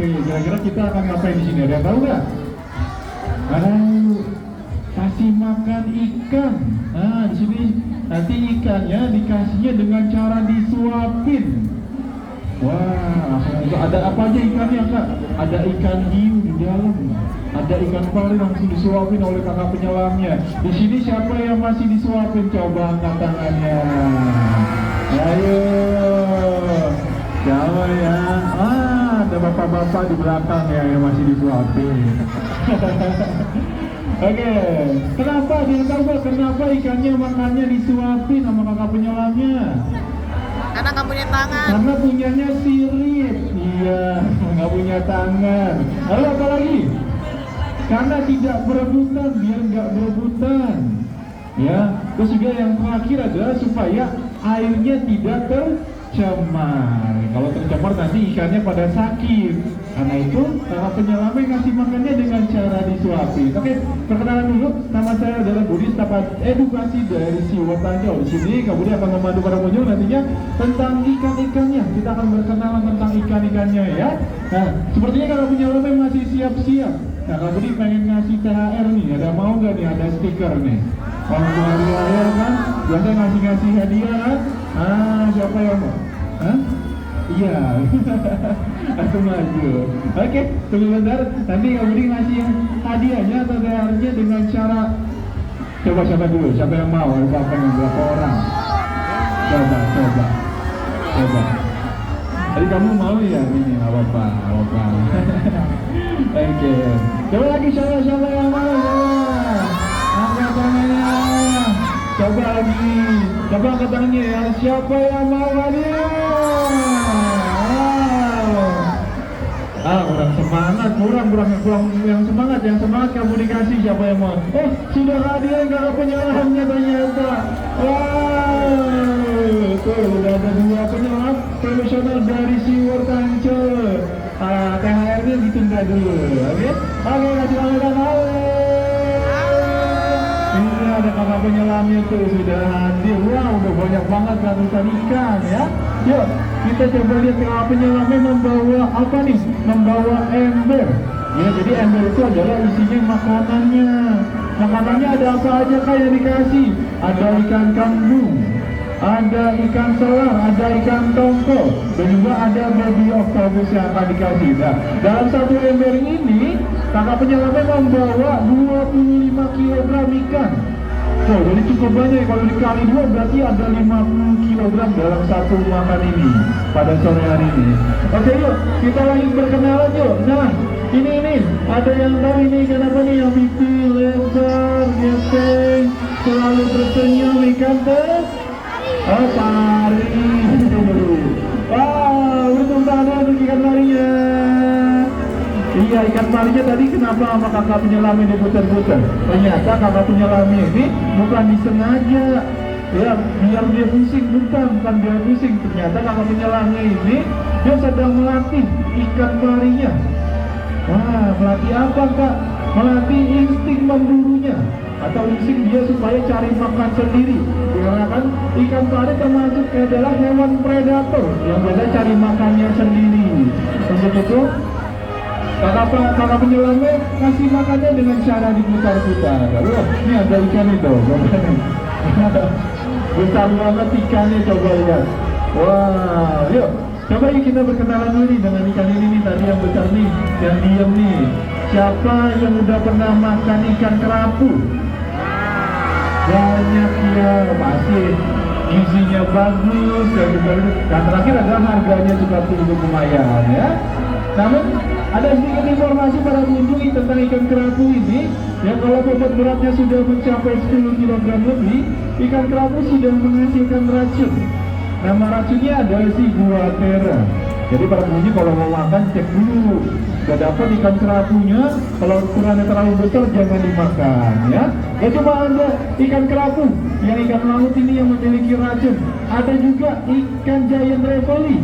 Oke, kira-kira kita akan ngapain di sini? Ada yang tahu nggak? Kasih makan ikan. Nah, di sini nanti ikannya dikasihnya dengan cara disuapin. Wah, ada apa aja ikannya, Kak? Ada ikan hiu di dalam, ada ikan pari langsung disuapin oleh kakak penyelamnya. Di sini siapa yang masih disuapin? Coba angkat tangannya. Ayo, siapa ya? Ada bapak-bapak di belakang ya yang masih disuapin. Oke, kenapa dia tahu kenapa ikannya makannya disuapin sama kakak penyelamnya? Karena nggak punya tangan. Karena punyanya sirip. Iya, nggak punya tangan. Lalu apa lagi? Karena tidak berebutan, biar nggak berebutan. Ya, terus juga yang terakhir adalah supaya airnya tidak tercemar. Kalau tercemar nanti ikannya pada sakit. Karena itu kakak penyelamnya ngasih makannya dengan cara disuapin. Oke, perkenalan dulu. Nama saya adalah Budi, staf edukasi dari SeaWorld Ancol. Di sini kemudian akan membantu para pengunjung nantinya tentang ikan-ikannya. Kita akan berkenalan tentang ikan-ikannya ya. Nah, sepertinya kakak penyelamnya masih siap-siap. Nah, Kak Budi pengen ngasih THR nih. Ada mau nggak nih? Ada stiker nih. Kalau hari raya kan, biasanya ngasih hadiah kan? Siapa yang mau? Iya. Aku maju. Oke, tunggu bentar. Nanti Kak Budi ngasih hadiahnya atau THR-nya dengan cara coba siapa dulu? Siapa yang mau? Berapa orang? Coba. Tadi kamu mau ya? Ini nggak apa-apa. Oke. Coba lagi siapa yang mau? Angkat tangannya. Coba lagi. Coba angkat tangannya ya. Siapa yang mau hadiah? Kurang semangat, kurang yang semangat kamu dikasih siapa yang mau? Sudah hadir kakak penyelamnya ternyata. Tuh udah ada 2 penyelam profesional dari SeaWorld Ancol. THR-nya ditunda dulu, oke? Kasih tangan. Ini ada kakak penyelamnya tuh sudah hadir. Wow, udah banyak banget ratusan ikan ya. Yuk, kita coba lihat kakak penyelamnya membawa apa nih? Membawa ember. Ya, jadi ember itu adalah isinya makanannya. Makanannya ada apa aja Kak yang dikasih? Ada ikan kangkung, ada ikan selang, ada ikan tongkol, dan juga ada baby octopus yang akan dikasih. Nah, dalam satu ember ini, kakak penyelamnya membawa 25 kg ikan. Jadi cukup banyak, kalau dikali 2 berarti ada 50 kg dalam satu makan ini pada sore hari ini. Oke yuk, kita lanjut berkenalan yuk. Nah, ini ada yang tahu ini kenapa nih yang pipi lebar, gepeng, selalu tersenyum ikan teh? Pari. Wow, untung ada untuk ikan parinya. Iya, ikan parinya tadi kenapa sama kakak penyelamnya diputar-putar? Ternyata kakak penyelamnya ini bukan disengaja. Ya, biar dia pusing, bukan dia pusing. Ternyata kakak penyelamnya ini dia sedang melatih ikan parinya. Wah, melatih apa Kak? Melatih insting memburunya atau insting dia supaya cari makan sendiri. Karena kan ikan pari termasuk adalah hewan predator yang biasa cari makannya sendiri. Untuk itu kakak penyelamnya kasih makannya dengan cara diputar-putar. Loh, ini ada ikan itu. Besar banget ikannya, coba lihat. Wah, yuk. Coba yuk kita berkenalan dulu nih dengan ikan ini nih, tadi yang besar nih, yang diem nih. Siapa yang udah pernah makan ikan kerapu? Banyak ya, pasti gizinya bagus dan terakhir adalah harganya juga cukup lumayan ya. Namun ada sedikit informasi para pengunjung tentang ikan kerapu ini. Ya, kalau bobot beratnya sudah mencapai 10 kg lebih, ikan kerapu sudah menghasilkan racun. Nama racunnya adalah Ciguatera. Jadi para pengunjung kalau mau makan cek dulu. Sudah dapat ikan kerapunya, kalau ukurannya terlalu besar jangan dimakan ya. Ya cuma ada ikan kerapu, yang ikan laut ini yang memiliki racun. Ada juga ikan giant ravioli.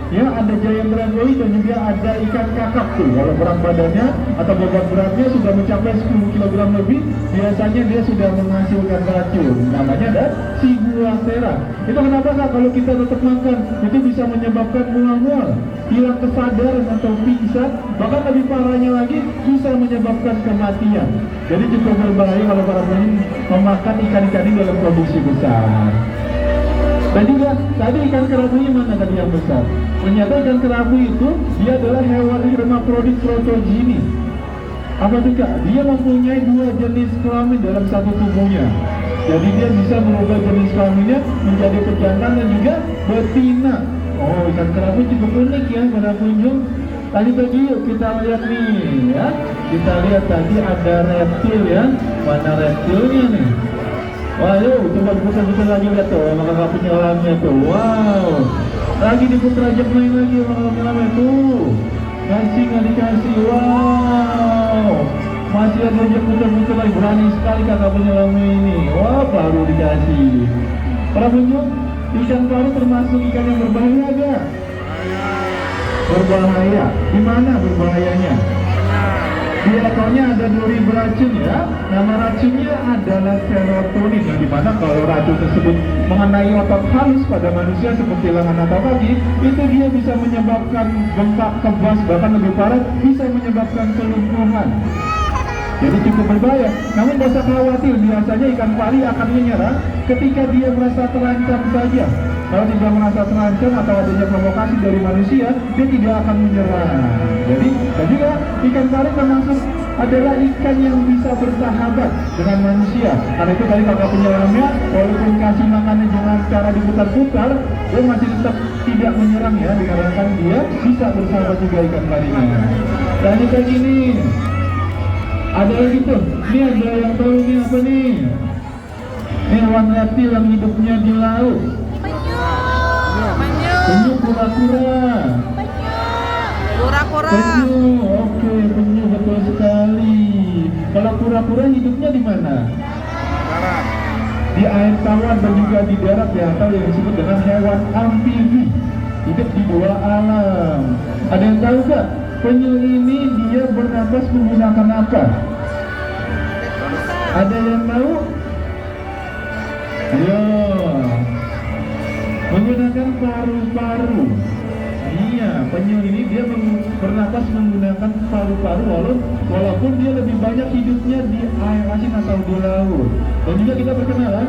ya ada giant rainbow dan juga ada ikan kakap tuh. Kalau berat badannya atau bobot beratnya sudah mencapai 10 kg lebih, biasanya dia sudah menghasilkan racun. Namanya ada Ciguatera. Itu kenapa Kak? Kalau kita tetap makan, itu bisa menyebabkan mual-mual, hilang kesadaran atau pingsan, bahkan lebih parahnya lagi bisa menyebabkan kematian. Jadi cukup berbahaya kalau para penyu memakan ikan-ikan ini dalam produksi besar. Dan juga tadi ikan kerabunya mana tadi yang besar? Ternyata ikan kerabu itu dia adalah hewan hermaprodit protogenis. Apa itu Kak? Dia mempunyai 2 jenis kelamin dalam satu tubuhnya. Jadi dia bisa merubah jenis kelaminnya menjadi pejantan dan juga betina. Oh, ikan kerabu cukup unik ya para pengunjung. Tadi yuk kita lihat nih ya. Kita lihat tadi ada reptil ya. Mana reptilnya nih? Wah, yuk coba diputar-putar lagi lihat tuh, maka kakak penyelamnya tuh. Wow, lagi diputar aja main lagi maka penyelamnya tuh. Kasih nggak dikasih, wow. Masih ada aja putar-putar lagi, berani sekali kakak penyelamnya ini. Wah, baru dikasih. Para pengunjung, ikan paru termasuk ikan yang berbahaya gak? Berbahaya. Di mana berbahayanya? Di ekornya ada duri beracun ya. Nama racunnya adalah serotonin, yang dimana kalau racun tersebut mengenai otot halus pada manusia seperti lengan atau kaki, itu dia bisa menyebabkan bengkak, kebas, bahkan lebih parah bisa menyebabkan kelumpuhan. Jadi cukup berbahaya. Namun tidak usah khawatir, biasanya ikan pari akan menyerang ketika dia merasa terancam saja. Kalau tidak merasa terancam atau adanya provokasi dari manusia, dia tidak akan menyerang. Jadi, dan juga ikan pari termasuk adalah ikan yang bisa bersahabat dengan manusia. Karena itu tadi kakak penyelamnya, walaupun kasih makannya dengan cara diputar-putar, dia masih tetap tidak menyerang ya, dikarenakan dia bisa bersahabat juga ikan parinya. Dan ini kayak gini. Ada lagi tuh, ini ada yang tahu ini apa nih? Ini hewan reptil yang hidupnya di laut. Penyu kura-kura. Kura-kura. Penyu, oke, penyu betul sekali. Kalau kura-kura hidupnya di mana? Darat. Di air tawar dan juga di darat ya, atau yang disebut dengan hewan amfibi. Hidup di bawah alam. Ada yang tahu gak? Penyu ini dia bernapas menggunakan apa? Ada yang tahu? Ayo. Menggunakan paru-paru. Iya, penyu ini dia bernapas menggunakan paru-paru walaupun dia lebih banyak hidupnya di air asin atau di laut. Dan juga kita perkenalan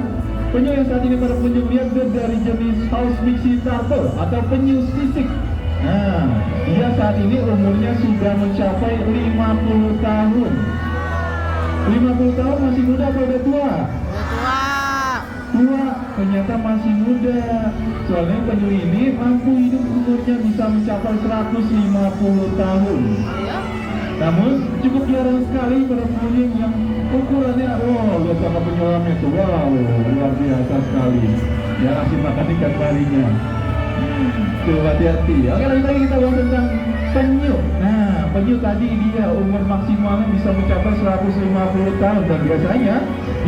penyu yang saat ini para pengunjung lihat dari jenis House Mixie Turtle atau penyu sisik. Nah, dia saat ini umurnya sudah mencapai 50 tahun. 50 tahun masih muda apa udah tua? Tua, ternyata masih muda. Soalnya penyu ini mampu hidup umurnya bisa mencapai 150 tahun. Namun cukup jarang sekali para pengunjung yang ukurannya, lihat sama penyelamnya itu, wow, luar biasa sekali. Ya, kasih makan ikan parinya. Tuh, hati-hati. Oke, lagi kita bahas tentang penyu. Nah, penyu tadi dia umur maksimalnya bisa mencapai 150 tahun. Dan biasanya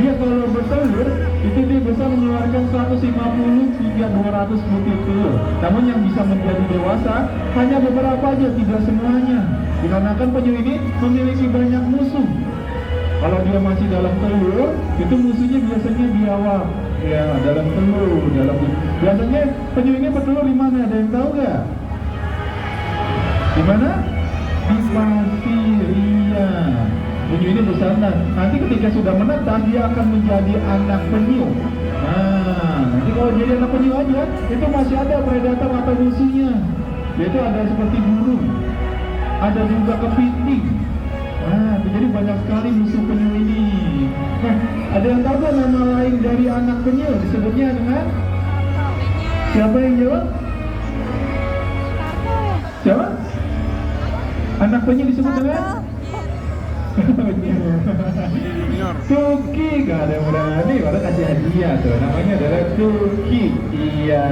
dia kalau bertelur itu dia bisa mengeluarkan 150 hingga 200 butir telur. Namun yang bisa menjadi dewasa hanya beberapa aja, tidak semuanya. Dikarenakan penyu ini memiliki banyak musuh. Kalau dia masih dalam telur, itu musuhnya biasanya di awal. Ya, dalam telur, biasanya penyu ini bertelur di mana? Ada yang tahu nggak? Di mana? Di pasir. Iya. Penyu ini bersarang. Nanti ketika sudah menetas, dia akan menjadi anak penyu. Nah, nanti kalau jadi anak penyu aja, itu masih ada predator atau musuhnya. Yaitu ada seperti burung, ada juga kepiting. Nah, jadi banyak sekali musuh penyu ini. Nah, ada yang tahu gak nama lain dari anak penyu? Disebutnya dengan siapa yang jawab? Siapa? Anak penyu disebut dengan? Tuki. Gak ada yang berani, orang kasih hadiah tuh. Namanya adalah Tuki. Iya.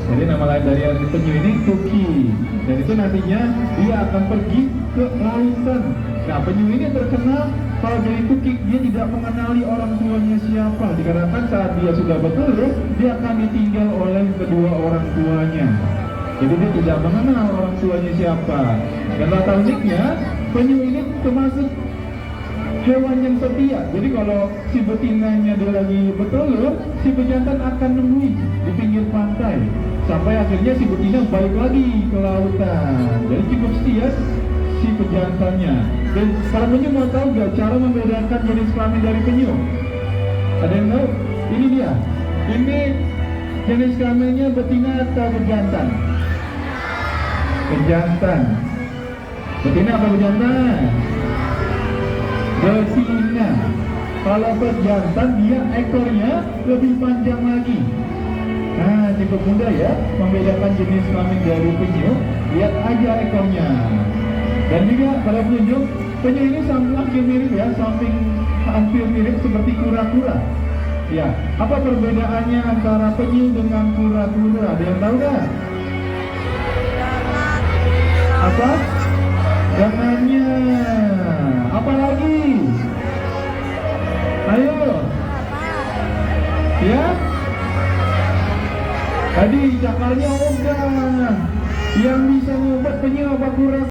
Jadi nama lain dari penyu ini Tuki. Dan itu nantinya dia akan pergi ke lautan. Nah, penyu ini terkenal kalau jadi Tuki, dia tidak mengenali orang tuanya siapa. Dikarenakan saat dia sudah bertelur, dia akan ditinggal oleh kedua orang tuanya. Jadi dia tidak mengenal orang tuanya siapa. Dan tak uniknya, penyu ini termasuk hewan yang setia. Jadi kalau si betinanya dia lagi bertelur, si pejantan akan nungguin di pinggir pantai sampai akhirnya si betina balik lagi ke lautan. Jadi cukup setia si pejantannya. Dan para penyu mau tahu gak cara membedakan jenis kelamin dari penyu? Ada yang tahu? Ini dia. Ini jenis kelaminnya betina atau pejantan? Pejantan. Betina apa pejantan? Betina. Kalau pejantan dia ekornya lebih panjang lagi. Nah, cukup mudah ya membedakan jenis kelamin dari penyu. Lihat aja ekornya. Dan juga pada penyu ini hampir mirip ya, hampir mirip seperti kura-kura. Ya, apa perbedaannya antara penyu dengan kura-kura? Ada yang tahu nggak? Apa? Lengannya. Apa lagi? Ayo. Ya? Tadi cakarnya udah. Yang bisa ngobat penyu apa kura-kura?